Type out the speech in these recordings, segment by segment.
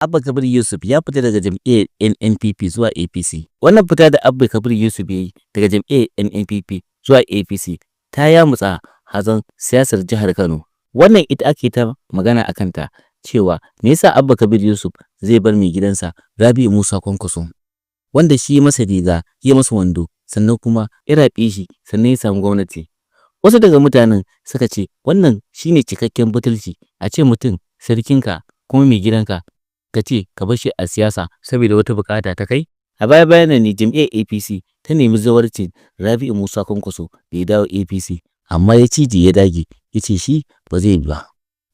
Abba Kabir Yusuf ya fita daga jam'iyyar NNPP zuwa APC. Wannan fita da Abba Kabir Yusuf ya yi daga jam'iyyar NNPP zuwa APC ta yamutsa hazon siyasar jihar Kano. Wannan ita ake ta magana a kanta cewa me yasa Abba Kabir Yusuf zai bar mai gidansa Rabi'u Musa Kwankwaso, wanda shi ya masa riga ya masa wando sannan kuma ya raɓe shi sannan ya samu gwamnati. Wasu daga mutanen suka ce wannan shine cikakken butulci, a ce mutum sarkinka kuma mai gidanka ka ce ka bar shi a siyasa saboda wata bukata ta kai. A baya bayan nan ne jam'iyyar APC ta nemi zawarcin Rabi'u Musa Kwankwaso da ya dawo APC, amma ya cije ya dage ya ce shi ba zai yi ba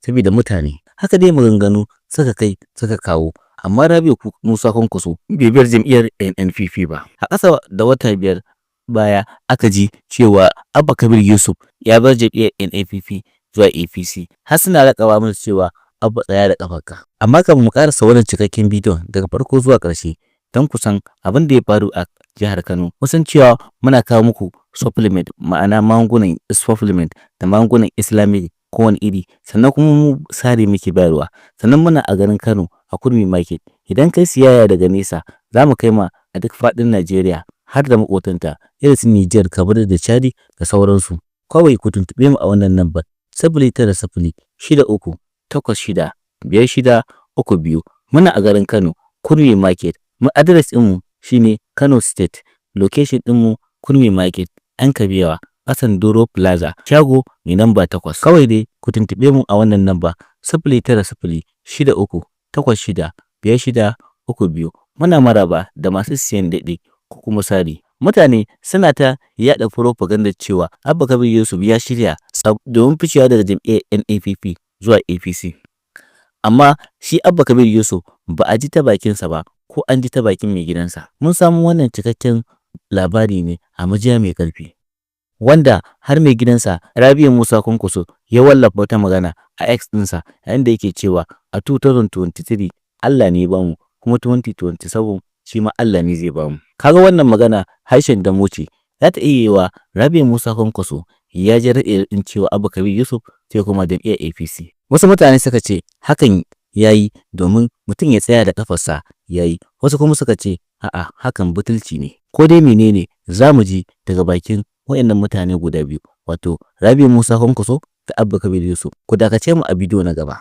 saboda mutane. Haka dai maganganu suka kai suka kawo, amma Rabi'u Musa Kwankwaso bai bar jam'iyyar NNPP ba. A ƙasa da wata 5 baya aka ji cewa Abba Kabir Yusuf ya bar jam'iyyar NNPP zuwa APC, har suna raƙaba mana cewa Abba tsaya da ƙafarka. Amma kafin mu ƙarasa wannan cikakken bidiyon daga farko zuwa ƙarshe don kusan abin da ya faru a jihar Kano, kusan cewa muna kawo muku supplement, ma'ana magungunan supplement da magungunan Islamic kowane iri, sannan kuma mu sare muke bayarwa. Sannan muna a garin Kano a Kurmi Market. Idan kai siyayya daga nesa za mu kai ma a duk faɗin Najeriya har da maƙotanta irin su Nijar, Kamaru da Chadi da sauransu. Kawai ku tuntuɓe mu a wannan lambar 09063865632. Muna a garin Kano Kurmi Market. Mu address ɗinmu shine Kano State. Location ɗinmu Kurmi Market, Yan Kabewa, Hassan Doro Plaza, shago mai namba 8. Kawai dai ku tuntuɓe mu a wannan namba 09063865632. Muna maraba da masu siyan daɗe ko kuma sari. Mutane suna ta yaɗa propaganda cewa Abba Kabir Yusuf ya shirya tsab domin ficewa daga jam'iyyar NNPP zuwa APC. Amma shi Abba Kabir Yusuf ba a ji ta bakinsa ba ko an ji ta bakin mai gidansa. Mun samu wannan cikakken labari ne a majiya mai ƙarfi, wanda har mai gidansa Rabi'u Musa Kwankwaso ya wallafa wata magana a X ɗinsa yayin da yake cewa a 2023 Allah ne ya bamu, kuma 2027 shi ma Allah ne zai bamu. Kaga wannan magana harshen damo ce. Za ta iya yiwa Rabi'u Musa Kwankwaso ya ji raɗin cewa Abba Kabir Yusuf sai kuma jam'iyyar APC. Wasu mutane suka ce hakan ya yi domin mutum ya tsaya da ƙafarsa ya yi. Wasu kuma suka ce a'a, hakan butulci ne. Ko dai menene za mu ji daga bakin waɗannan mutane guda biyu, wato Rabi'u Musa Kwankwaso da Abba Kabir Yusuf. Ku dakace mu a bidiyo na gaba.